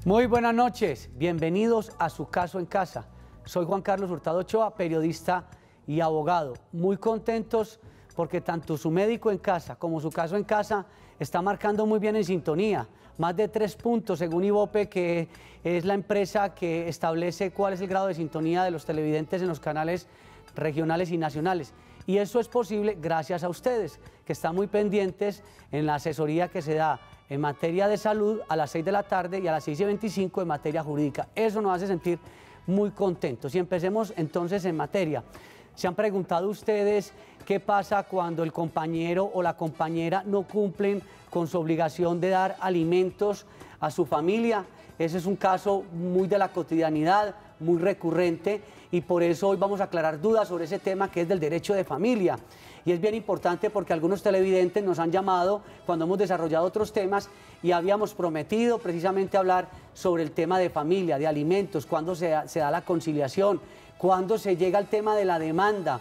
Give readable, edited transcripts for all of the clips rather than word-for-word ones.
Muy buenas noches, bienvenidos a Su Caso en Casa. Soy Juan Carlos Hurtado Ochoa, periodista y abogado. Muy contentos porque tanto Su Médico en Casa como Su Caso en Casa está marcando muy bien en sintonía. Más de 3 puntos según Ibope, que es la empresa que establece cuál es el grado de sintonía de los televidentes en los canales regionales y nacionales. Y eso es posible gracias a ustedes, que están muy pendientes en la asesoría que se da en materia de salud a las 6 de la tarde y a las 6:25 en materia jurídica. Eso nos hace sentir muy contentos. Y empecemos entonces en materia. ¿Se han preguntado ustedes qué pasa cuando el compañero o la compañera no cumplen con su obligación de dar alimentos a su familia? Ese es un caso muy de la cotidianidad, muy recurrente, y por eso hoy vamos a aclarar dudas sobre ese tema que es del derecho de familia. Y es bien importante porque algunos televidentes nos han llamado cuando hemos desarrollado otros temas y habíamos prometido precisamente hablar sobre el tema de familia, de alimentos, cuándo se da la conciliación, cuándo se llega al tema de la demanda,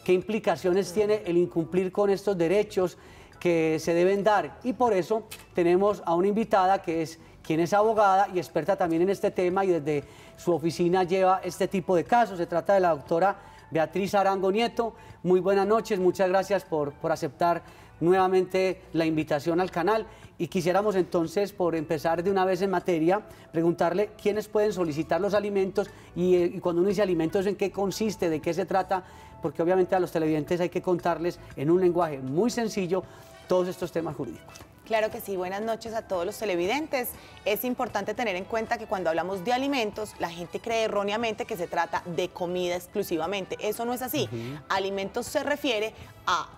qué implicaciones tiene el incumplir con estos derechos que se deben dar. Y por eso tenemos a una invitada quien es abogada y experta también en este tema y desde su oficina lleva este tipo de casos. Se trata de la doctora Beatriz Arango Nieto. Muy buenas noches, muchas gracias por aceptar nuevamente la invitación al canal. Y quisiéramos entonces, por empezar de una vez en materia, preguntarle quiénes pueden solicitar los alimentos y cuando uno dice alimentos, ¿en qué consiste? ¿De qué se trata? Porque obviamente a los televidentes hay que contarles en un lenguaje muy sencillo todos estos temas jurídicos. Claro que sí, buenas noches a todos los televidentes. Es importante tener en cuenta que cuando hablamos de alimentos, la gente cree erróneamente que se trata de comida exclusivamente. Eso no es así. Alimentos se refiere a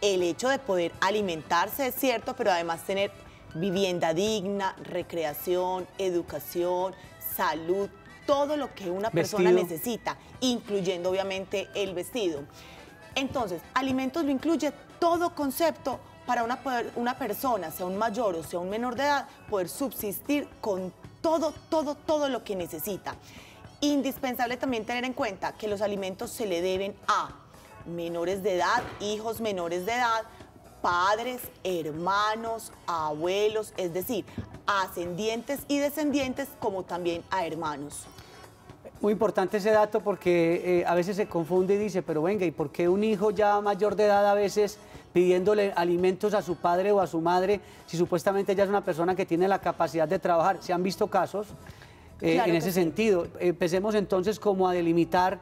el hecho de poder alimentarse, es cierto, pero además tener vivienda digna, recreación, educación, salud, todo lo que una persona necesita, incluyendo obviamente el vestido. Entonces, alimentos lo incluye todo concepto para una persona, sea un mayor o sea un menor de edad, poder subsistir con todo lo que necesita. Indispensable también tener en cuenta que los alimentos se le deben a menores de edad, hijos menores de edad, padres, hermanos, abuelos, es decir, ascendientes y descendientes, como también a hermanos. Muy importante ese dato porque a veces se confunde y dice, pero venga, ¿y por qué un hijo ya mayor de edad a veces pidiéndole alimentos a su padre o a su madre si supuestamente ella es una persona que tiene la capacidad de trabajar? Se han visto casos en ese sentido. Empecemos entonces como a delimitar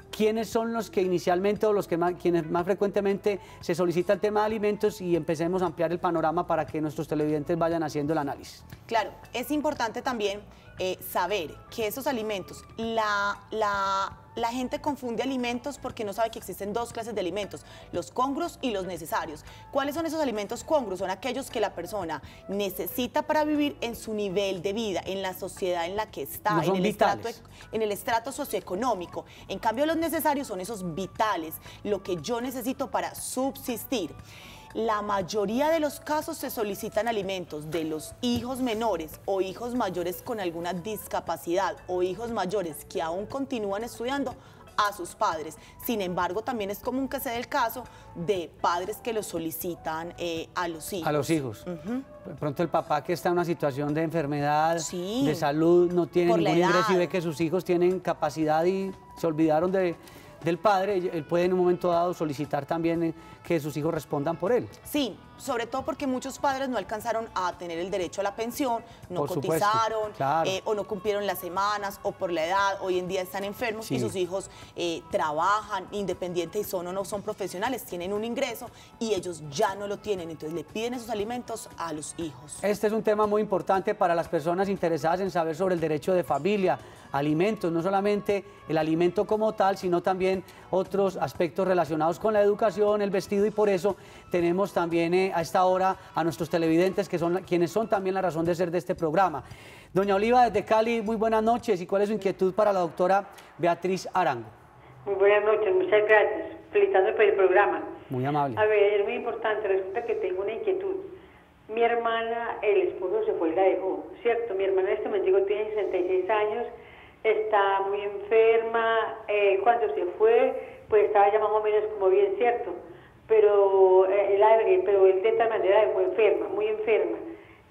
quiénes son los que inicialmente o quienes más frecuentemente se solicita el tema de alimentos y empecemos a ampliar el panorama para que nuestros televidentes vayan haciendo el análisis. Claro, es importante también saber que esos alimentos, la gente confunde alimentos porque no sabe que existen 2 clases de alimentos, los congruos y los necesarios. ¿Cuáles son esos alimentos congruos? Son aquellos que la persona necesita para vivir en su nivel de vida, en la sociedad en la que está, no en el estrato socioeconómico. En cambio, los necesarios son esos vitales, lo que yo necesito para subsistir. La mayoría de los casos se solicitan alimentos de los hijos menores o hijos mayores con alguna discapacidad o hijos mayores que aún continúan estudiando a sus padres. Sin embargo, también es común que se dé el caso de padres que los solicitan a los hijos. A los hijos. De pronto el papá que está en una situación de enfermedad, de salud, no tiene ningún ingreso y ve que sus hijos tienen capacidad y se olvidaron del padre, él puede en un momento dado solicitar también que sus hijos respondan por él. Sí, sobre todo porque muchos padres no alcanzaron a tener el derecho a la pensión, no cotizaron, o no cumplieron las semanas, o por la edad, hoy en día están enfermos y sus hijos trabajan independiente y son o no son profesionales, tienen un ingreso y ellos ya no lo tienen, entonces le piden esos alimentos a los hijos. Este es un tema muy importante para las personas interesadas en saber sobre el derecho de familia, alimentos, no solamente el alimento como tal, sino también otros aspectos relacionados con la educación, el vestido, y por eso tenemos también a esta hora a nuestros televidentes, que son quienes son también la razón de ser de este programa. Doña Oliva, desde Cali, muy buenas noches, ¿y cuál es su inquietud para la doctora Beatriz Arango? Muy buenas noches, muchas gracias, felicitando por el programa. Muy amable. A ver, es muy importante, resulta que tengo una inquietud. Mi hermana, el esposo se fue y la dejó, ¿cierto? Mi hermana en este momento tiene 66 años, está muy enferma, cuando se fue, pues estaba ya más o menos como bien, ¿cierto? Pero él de tal manera fue enferma, muy enferma.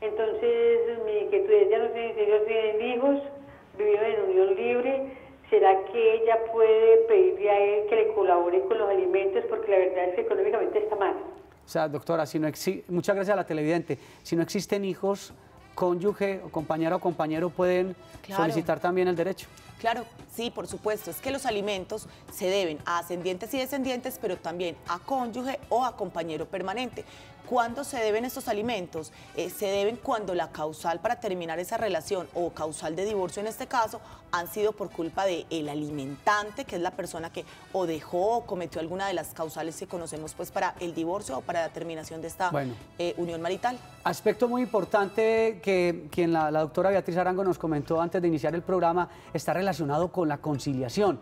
Entonces mi inquietud es, ya no tiene ellos tienen hijos, vivieron en unión libre. ¿Será que ella puede pedirle a él que le colabore con los alimentos? Porque la verdad es que económicamente está mal. O sea, doctora, si no muchas gracias a la televidente. Si no existen hijos, cónyuge o compañero pueden solicitar también el derecho. Claro, sí, por supuesto. Es que los alimentos se deben a ascendientes y descendientes, pero también a cónyuge o a compañero permanente. ¿Cuándo se deben estos alimentos? Se deben cuando la causal para terminar esa relación o causal de divorcio en este caso han sido por culpa del alimentante, que es la persona que o dejó o cometió alguna de las causales que conocemos pues para el divorcio o para la terminación de esta unión marital. Aspecto muy importante que quien la doctora Beatriz Arango nos comentó antes de iniciar el programa está relacionado con la conciliación.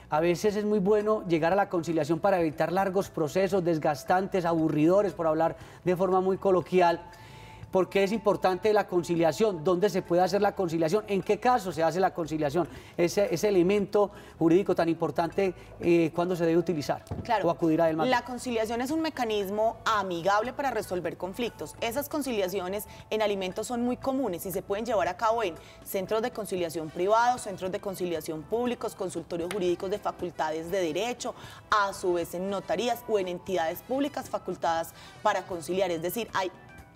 A veces es muy bueno llegar a la conciliación para evitar largos procesos desgastantes, aburridores, por hablar de forma muy coloquial. ¿Por qué es importante la conciliación? ¿Dónde se puede hacer la conciliación? ¿En qué caso se hace la conciliación? Ese elemento jurídico tan importante, ¿cuándo se debe utilizar? Claro, o acudir a él más? La conciliación es un mecanismo amigable para resolver conflictos. Esas conciliaciones en alimentos son muy comunes y se pueden llevar a cabo en centros de conciliación privados, centros de conciliación públicos, consultorios jurídicos de facultades de derecho, a su vez en notarías o en entidades públicas facultadas para conciliar. Es decir, hay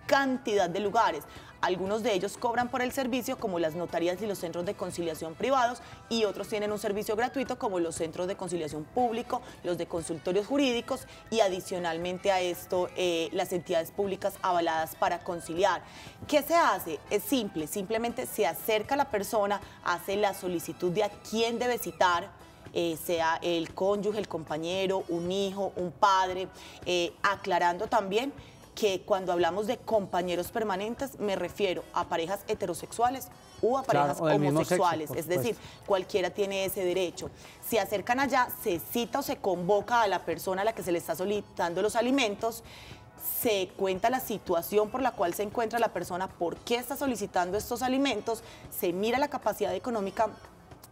cantidad de lugares. Algunos de ellos cobran por el servicio, como las notarías y los centros de conciliación privados, y otros tienen un servicio gratuito, como los centros de conciliación público, los de consultorios jurídicos, y adicionalmente a esto, las entidades públicas avaladas para conciliar. ¿Qué se hace? Es simple, simplemente se acerca a la persona, hace la solicitud de a quién debe citar, sea el cónyuge, el compañero, un hijo, un padre, aclarando también que cuando hablamos de compañeros permanentes me refiero a parejas heterosexuales o a parejas homosexuales, sexo, es decir, cualquiera tiene ese derecho. Se acercan allá, se cita o se convoca a la persona a la que se le está solicitando los alimentos, se cuenta la situación por la cual se encuentra la persona, por qué está solicitando estos alimentos, se mira la capacidad económica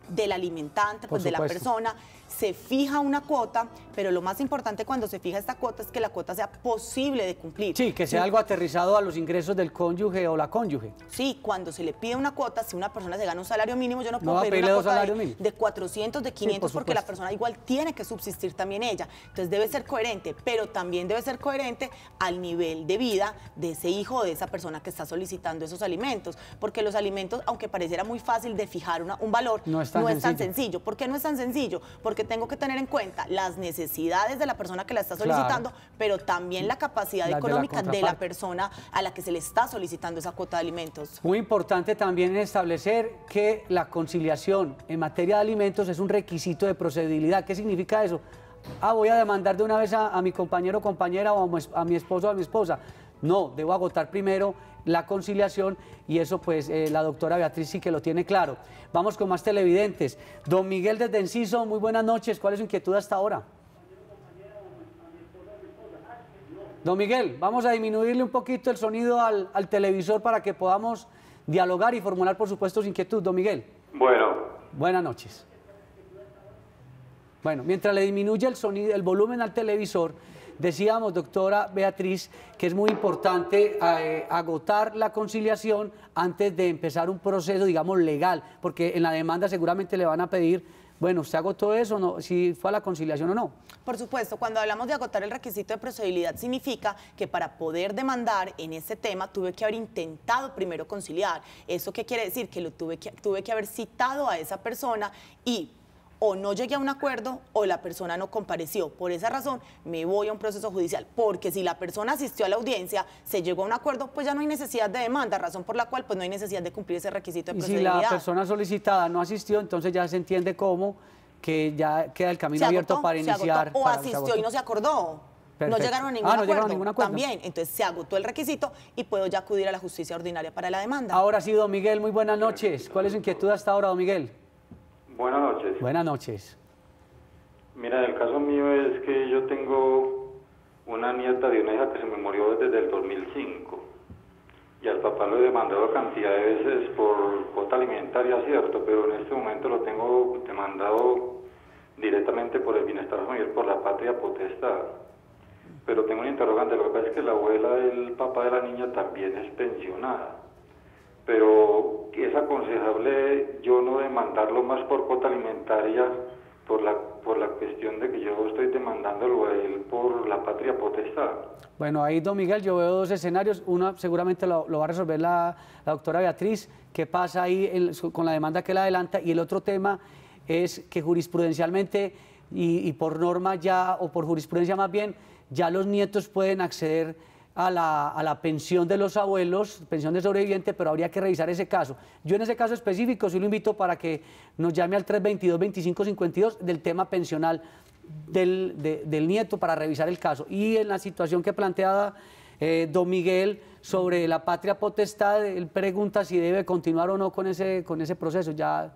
del alimentante, pues de la persona, se fija una cuota, pero lo más importante cuando se fija esta cuota es que la cuota sea posible de cumplir. Sí, que sea algo aterrizado a los ingresos del cónyuge o la cónyuge. Sí, cuando se le pide una cuota, si una persona se gana un salario mínimo, yo no puedo pedir una cuota de 400, de 500, porque la persona igual tiene que subsistir también ella. Entonces debe ser coherente, pero también debe ser coherente al nivel de vida de ese hijo o de esa persona que está solicitando esos alimentos, porque los alimentos, aunque pareciera muy fácil de fijar un valor, no es tan sencillo. ¿Por qué no es tan sencillo? Porque tengo que tener en cuenta las necesidades de la persona que la está solicitando, pero también la capacidad económica de la persona a la que se le está solicitando esa cuota de alimentos. Muy importante también establecer que la conciliación en materia de alimentos es un requisito de procedibilidad. ¿Qué significa eso? Voy a demandar de una vez a mi compañero o compañera o a mi esposo o a mi esposa. No, debo agotar primero la conciliación y eso pues la doctora Beatriz sí que lo tiene claro. Vamos con más televidentes. Don Miguel desde Enciso, muy buenas noches. ¿Cuál es su inquietud hasta ahora? Don Miguel, vamos a disminuirle un poquito el sonido al televisor para que podamos dialogar y formular por supuesto su inquietud. Don Miguel. Bueno. Buenas noches. Bueno, mientras le disminuye el sonido, el volumen al televisor, decíamos, doctora Beatriz, que es muy importante agotar la conciliación antes de empezar un proceso, digamos, legal, porque en la demanda seguramente le van a pedir, bueno, ¿usted agotó eso o no? Si fue a la conciliación o no. Por supuesto, cuando hablamos de agotar el requisito de procedibilidad, significa que para poder demandar en ese tema tuve que haber intentado primero conciliar. ¿Eso qué quiere decir? Que tuve que haber citado a esa persona y o no llegué a un acuerdo o la persona no compareció. Por esa razón me voy a un proceso judicial, porque si la persona asistió a la audiencia, se llegó a un acuerdo, pues ya no hay necesidad de demanda, razón por la cual pues no hay necesidad de cumplir ese requisito de procedibilidad. Y si la persona solicitada no asistió, entonces ya se entiende como que ya queda el camino abierto para iniciar. O asistió y no se acordó. Perfecto. No llegaron a ningún acuerdo. También, entonces se agotó el requisito y puedo ya acudir a la justicia ordinaria para la demanda. Ahora sí, don Miguel, muy buenas noches. ¿Cuál es su inquietud hasta ahora, don Miguel? Buenas noches. Buenas noches. Mira, el caso mío es que yo tengo una nieta de una hija que se me murió desde el 2005 y al papá lo he demandado cantidad de veces por cuota alimentaria, cierto, pero en este momento lo tengo demandado directamente por el bienestar familiar, por la patria potestad. Pero tengo un interrogante, lo que pasa es que la abuela del papá de la niña también es pensionada. Pero esa aconsejable yo no demandarlo más por cuota alimentaria por la cuestión de que yo estoy demandándolo a él por la patria potestad? Bueno, ahí, don Miguel, yo veo dos escenarios. Uno seguramente lo va a resolver la doctora Beatriz, qué pasa ahí con la demanda que él adelanta, y el otro tema es que jurisprudencialmente y por norma ya, o por jurisprudencia más bien, ya los nietos pueden acceder a la pensión de los abuelos, pensión de sobreviviente, pero habría que revisar ese caso. Yo en ese caso específico sí lo invito para que nos llame al 322-2552 del tema pensional del nieto para revisar el caso. Y en la situación que planteaba don Miguel sobre la patria potestad, él pregunta si debe continuar o no con ese proceso. Ya,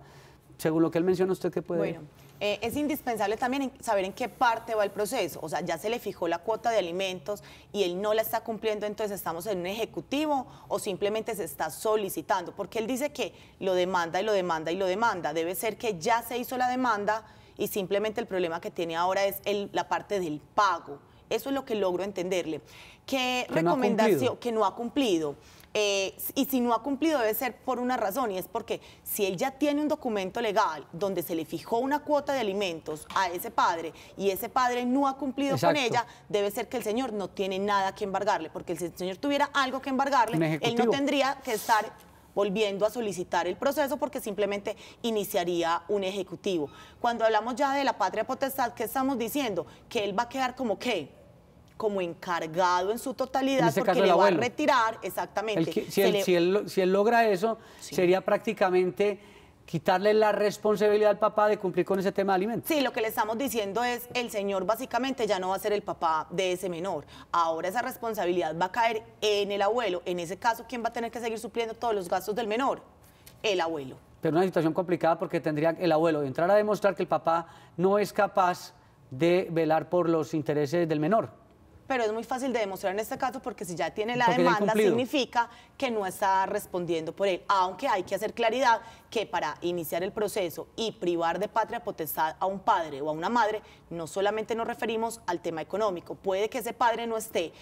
según lo que él menciona, ¿usted qué puede...? Bueno, es indispensable también saber en qué parte va el proceso. O sea, ya se le fijó la cuota de alimentos y él no la está cumpliendo, entonces estamos en un ejecutivo o simplemente se está solicitando. Porque él dice que lo demanda y lo demanda y lo demanda. Debe ser que ya se hizo la demanda y simplemente el problema que tiene ahora es la parte del pago. Eso es lo que logro entenderle. ¿Qué recomendación? Que no ha cumplido. Y si no ha cumplido debe ser por una razón, y es porque si él ya tiene un documento legal donde se le fijó una cuota de alimentos a ese padre y ese padre no ha cumplido con ella, debe ser que el señor no tiene nada que embargarle, porque si el señor tuviera algo que embargarle, él no tendría que estar volviendo a solicitar el proceso porque simplemente iniciaría un ejecutivo. Cuando hablamos ya de la patria potestad, ¿qué estamos diciendo? Que él va a quedar como ¿qué? Como encargado en su totalidad, porque le va a retirar, exactamente. Si él logra eso, sería prácticamente quitarle la responsabilidad al papá de cumplir con ese tema de alimentos. Sí, lo que le estamos diciendo es, el señor básicamente ya no va a ser el papá de ese menor. Ahora esa responsabilidad va a caer en el abuelo. En ese caso, ¿quién va a tener que seguir supliendo todos los gastos del menor? El abuelo. Pero una situación complicada porque tendría el abuelo entrar a demostrar que el papá no es capaz de velar por los intereses del menor. Pero es muy fácil de demostrar en este caso porque si ya tiene la demanda significa que no está respondiendo por él, aunque hay que hacer claridad que para iniciar el proceso y privar de patria potestad a un padre o a una madre, no solamente nos referimos al tema económico, puede que ese padre no esté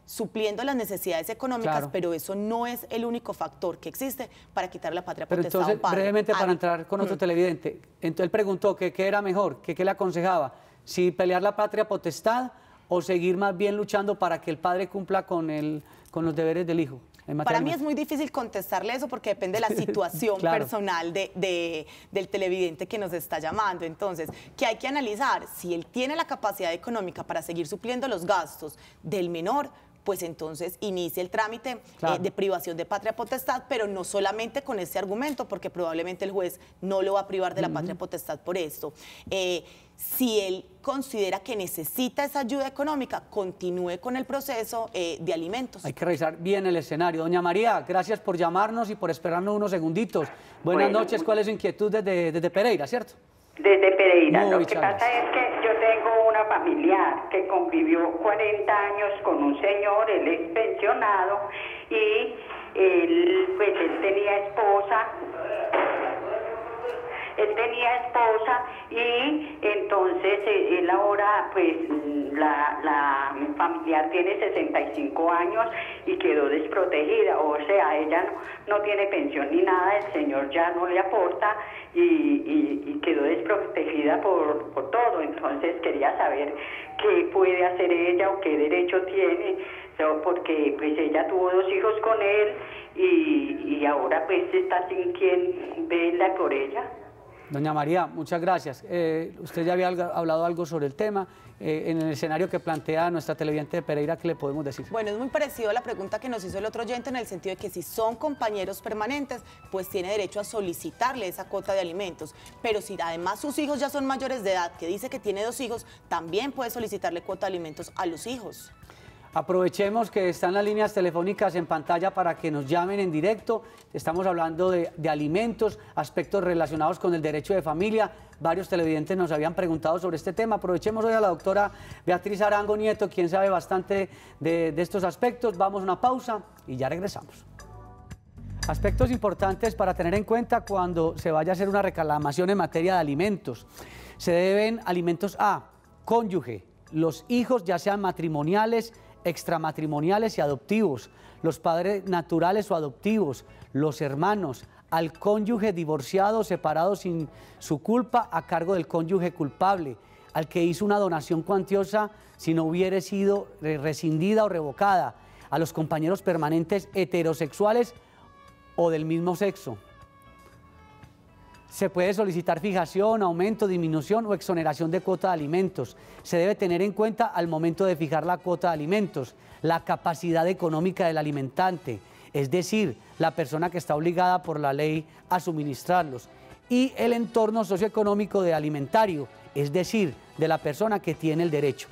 supliendo las necesidades económicas, pero eso no es el único factor que existe para quitar la patria potestad a un padre. Brevemente para entrar con otro televidente, entonces él preguntó que qué era mejor, que qué le aconsejaba, si pelear la patria potestad o seguir más bien luchando para que el padre cumpla con los deberes del hijo. Para mí es muy difícil contestarle eso porque depende de la situación personal del televidente que nos está llamando. Entonces, ¿qué hay que analizar? Si él tiene la capacidad económica para seguir supliendo los gastos del menor, pues entonces inicie el trámite de privación de patria potestad, pero no solamente con ese argumento, porque probablemente el juez no lo va a privar de la patria potestad por esto. Si él considera que necesita esa ayuda económica, continúe con el proceso de alimentos. Hay que revisar bien el escenario. Doña María, gracias por llamarnos y por esperarnos unos segunditos. Buenas noches, ¿cuál es su inquietud desde Pereira, cierto? Desde Pereira. Lo que pasa es que yo tengo una familiar que convivió 40 años con un señor, él es pensionado, y él tenía esposa. Él tenía esposa y entonces él ahora, pues, la familiar tiene 65 años y quedó desprotegida. O sea, ella no tiene pensión ni nada, el señor ya no le aporta y quedó desprotegida por todo. Entonces quería saber qué puede hacer ella o qué derecho tiene, porque pues ella tuvo 2 hijos con él y ahora pues está sin quien vela por ella. Doña María, muchas gracias. Usted ya había hablado algo sobre el tema. En el escenario que plantea nuestra televidente de Pereira, ¿qué le podemos decir? Bueno, es muy parecido a la pregunta que nos hizo el otro oyente, en el sentido de que si son compañeros permanentes, pues tiene derecho a solicitarle esa cuota de alimentos. Pero si además sus hijos ya son mayores de edad, que dice que tiene 2 hijos, también puede solicitarle cuota de alimentos a los hijos. Aprovechemos que están las líneas telefónicas en pantalla para que nos llamen en directo. Estamos hablando de alimentos, aspectos relacionados con el derecho de familia. Varios televidentes nos habían preguntado sobre este tema. Aprovechemos hoy a la doctora Beatriz Arango Nieto, quien sabe bastante de estos aspectos. Vamos a una pausa y ya regresamos. Aspectos importantes para tener en cuenta cuando se vaya a hacer una reclamación en materia de alimentos. Se deben alimentos a cónyuge, los hijos, ya sean matrimoniales, extramatrimoniales y adoptivos, los padres naturales o adoptivos, los hermanos, al cónyuge divorciado o separado sin su culpa a cargo del cónyuge culpable, al que hizo una donación cuantiosa si no hubiera sido rescindida o revocada, a los compañeros permanentes heterosexuales o del mismo sexo. Se puede solicitar fijación, aumento, disminución o exoneración de cuota de alimentos. Se debe tener en cuenta al momento de fijar la cuota de alimentos la capacidad económica del alimentante, es decir, la persona que está obligada por la ley a suministrarlos, y el entorno socioeconómico del alimentario, es decir, de la persona que tiene el derecho.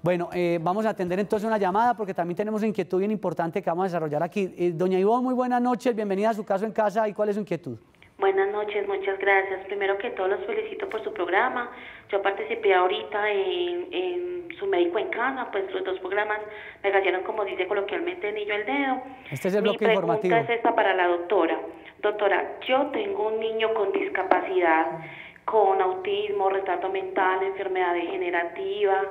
Bueno, vamos a atender entonces una llamada porque también tenemos una inquietud bien importante que vamos a desarrollar aquí. Doña Ivonne, muy buenas noches, bienvenida a Su Caso en Casa. ¿Y cuál es su inquietud? Buenas noches, muchas gracias. Primero que todo los felicito por su programa. Yo participé ahorita en Su Médico en Casa, pues los dos programas me cayeron, como dice coloquialmente, anillo al dedo. Este es el bloque informativo. Mi pregunta es esta para la doctora. Doctora, yo tengo un niño con discapacidad, con autismo, retardo mental, enfermedad degenerativa,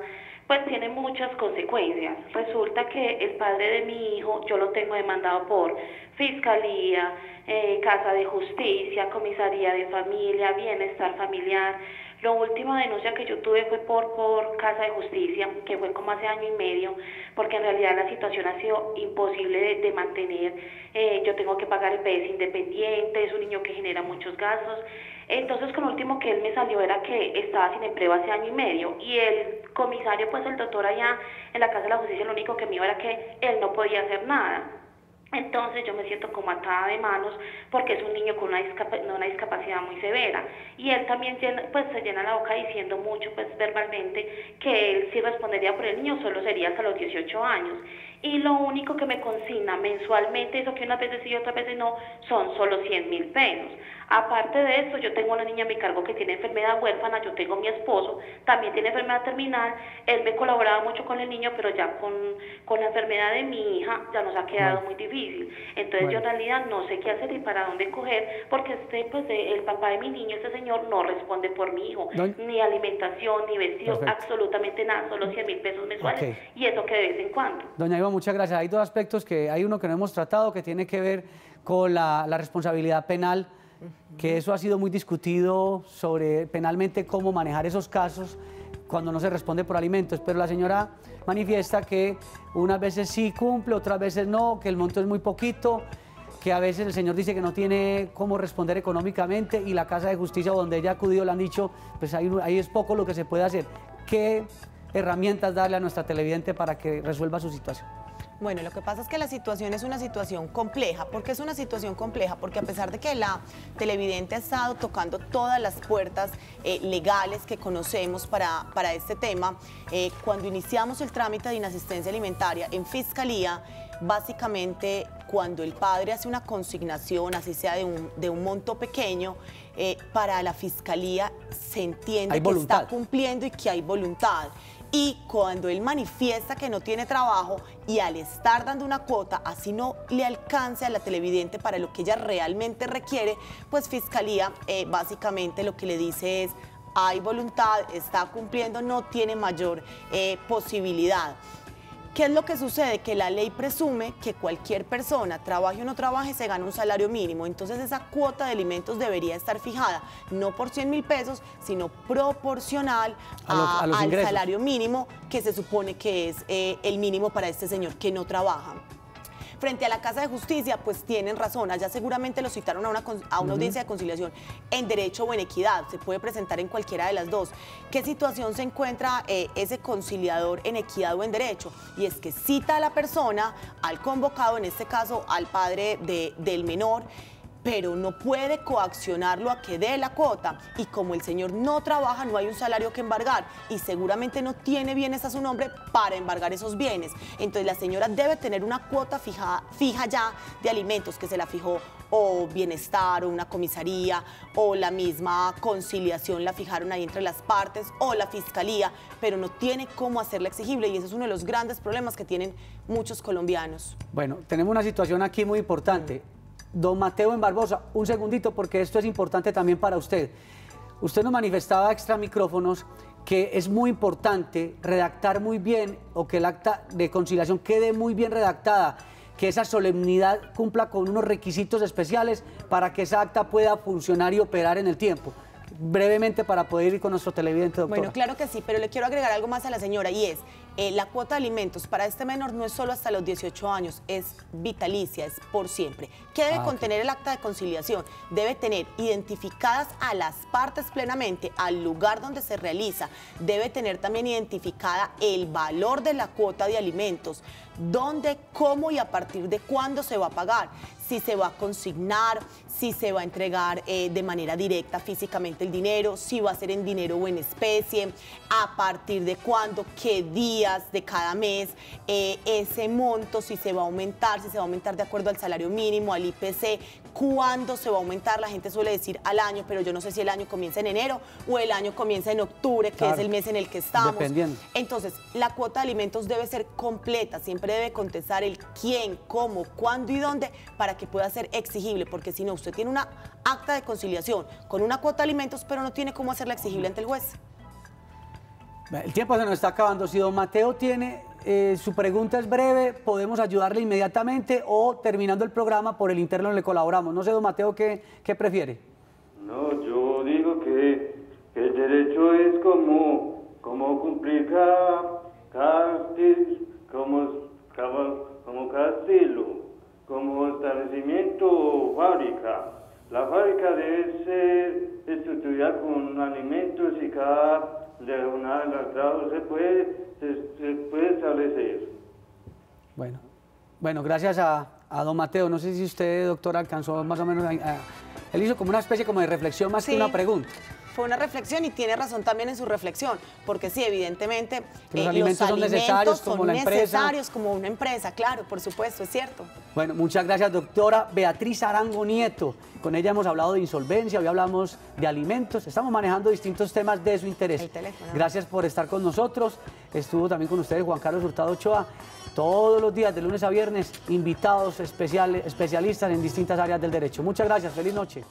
pues tiene muchas consecuencias. Resulta que el padre de mi hijo, yo lo tengo demandado por Fiscalía, Casa de Justicia, Comisaría de Familia, Bienestar Familiar. La última denuncia que yo tuve fue por Casa de Justicia, que fue como hace año y medio, porque en realidad la situación ha sido imposible de mantener. Yo tengo que pagar EPS independiente, es un niño que genera muchos gastos. Entonces, con lo último que él me salió era que estaba sin empleo hace año y medio, y el comisario, pues el doctor allá en la Casa de la Justicia, lo único que me dijo era que él no podía hacer nada. Entonces yo me siento como atada de manos porque es un niño con una discapacidad muy severa, y él también se llena la boca diciendo mucho, pues verbalmente, que él si respondería por el niño solo sería hasta los 18 años, y lo único que me consigna mensualmente, eso que unas veces sí y otras veces no, son solo 100.000 pesos. Aparte de eso, yo tengo una niña a mi cargo que tiene enfermedad huérfana, yo tengo mi esposo, también tiene enfermedad terminal, él me colaboraba mucho con el niño, pero ya con la enfermedad de mi hija ya nos ha quedado muy difícil. Entonces yo en realidad no sé qué hacer y para dónde coger, porque el papá de mi niño, este señor, no responde por mi hijo, ni alimentación, ni vestidos, absolutamente nada, solo 100.000 pesos mensuales, y eso que de vez en cuando. Doña Ivonne, muchas gracias. Hay dos aspectos, que hay uno que no hemos tratado, que tiene que ver con la responsabilidad penal, que eso ha sido muy discutido sobre penalmente cómo manejar esos casos cuando no se responde por alimentos, pero la señora manifiesta que unas veces sí cumple, otras veces no, que el monto es muy poquito, que a veces el señor dice que no tiene cómo responder económicamente, y la Casa de Justicia donde ella ha acudido le han dicho, pues ahí es poco lo que se puede hacer. ¿Qué herramientas darle a nuestra televidente para que resuelva su situación? Bueno, lo que pasa es que la situación es una situación compleja. ¿Por qué es una situación compleja? Porque a pesar de que la televidente ha estado tocando todas las puertas legales que conocemos para este tema, cuando iniciamos el trámite de inasistencia alimentaria en Fiscalía, básicamente cuando el padre hace una consignación, así sea de un monto pequeño, para la Fiscalía se entiende que está cumpliendo y que hay voluntad. Y cuando él manifiesta que no tiene trabajo y al estar dando una cuota, así no le alcance a la televidente para lo que ella realmente requiere, pues Fiscalía básicamente lo que le dice es: hay voluntad, está cumpliendo, no tiene mayor posibilidad. ¿Qué es lo que sucede? Que la ley presume que cualquier persona, trabaje o no trabaje, se gana un salario mínimo. Entonces esa cuota de alimentos debería estar fijada, no por 100.000 pesos, sino proporcional al salario mínimo, que se supone que es el mínimo para este señor que no trabaja. Frente a la Casa de Justicia, pues tienen razón, allá seguramente lo citaron a una audiencia de conciliación en derecho o en equidad, se puede presentar en cualquiera de las dos. ¿Qué situación se encuentra ese conciliador en equidad o en derecho? Y es que cita a la persona, al convocado, en este caso al padre del menor, pero no puede coaccionarlo a que dé la cuota, y como el señor no trabaja, no hay un salario que embargar y seguramente no tiene bienes a su nombre para embargar esos bienes. Entonces la señora debe tener una cuota fija ya de alimentos, que se la fijó o Bienestar o una comisaría o la misma conciliación la fijaron ahí entre las partes o la Fiscalía, pero no tiene cómo hacerla exigible, y ese es uno de los grandes problemas que tienen muchos colombianos. Bueno, tenemos una situación aquí muy importante. Don Mateo en Barbosa, un segundito, porque esto es importante también para usted. Usted nos manifestaba extra micrófonos que es muy importante redactar muy bien o que el acta de conciliación quede muy bien redactada, que esa solemnidad cumpla con unos requisitos especiales para que esa acta pueda funcionar y operar en el tiempo. Brevemente para poder ir con nuestro televidente, doctora. Bueno, claro que sí, pero le quiero agregar algo más a la señora y es, la cuota de alimentos para este menor no es solo hasta los 18 años, es vitalicia, es por siempre. ¿Qué debe contener el acta de conciliación? Debe tener identificadas a las partes plenamente, al lugar donde se realiza, debe tener también identificada el valor de la cuota de alimentos, dónde, cómo y a partir de cuándo se va a pagar, si se va a consignar, si se va a entregar de manera directa físicamente el dinero, si va a ser en dinero o en especie, a partir de cuándo, qué días de cada mes, ese monto, si se va a aumentar, si se va a aumentar de acuerdo al salario mínimo, al IPC, cuándo se va a aumentar. La gente suele decir al año, pero yo no sé si el año comienza en enero o el año comienza en octubre, que es el mes en el que estamos. Dependiendo. Entonces, la cuota de alimentos debe ser completa, siempre debe contestar el quién, cómo, cuándo y dónde para que pueda ser exigible, porque si no, usted tiene una acta de conciliación con una cuota de alimentos, pero no tiene cómo hacerla exigible ante el juez. El tiempo se nos está acabando. Si don Mateo tiene, su pregunta es breve, podemos ayudarle inmediatamente o terminando el programa por el interno le colaboramos. No sé, don Mateo, ¿qué prefiere? No, yo digo que el derecho es como cumplir como castillo, como establecimiento o fábrica. La fábrica debe ser estructurada con alimentos y cada de una de las grados se puede establecer. Bueno, gracias a don Mateo. No sé si usted, doctora, alcanzó más o menos él hizo como una especie como de reflexión más que una pregunta. Fue una reflexión y tiene razón también en su reflexión, porque sí, evidentemente los alimentos son necesarios como la empresa. Necesarios como una empresa, claro, por supuesto, es cierto. Bueno, muchas gracias, doctora Beatriz Arango Nieto. Con ella hemos hablado de insolvencia, hoy hablamos de alimentos, estamos manejando distintos temas de su interés. El teléfono. Gracias por estar con nosotros. Estuvo también con ustedes Juan Carlos Hurtado Ochoa. Todos los días, de lunes a viernes, invitados especialistas en distintas áreas del derecho. Muchas gracias, feliz noche.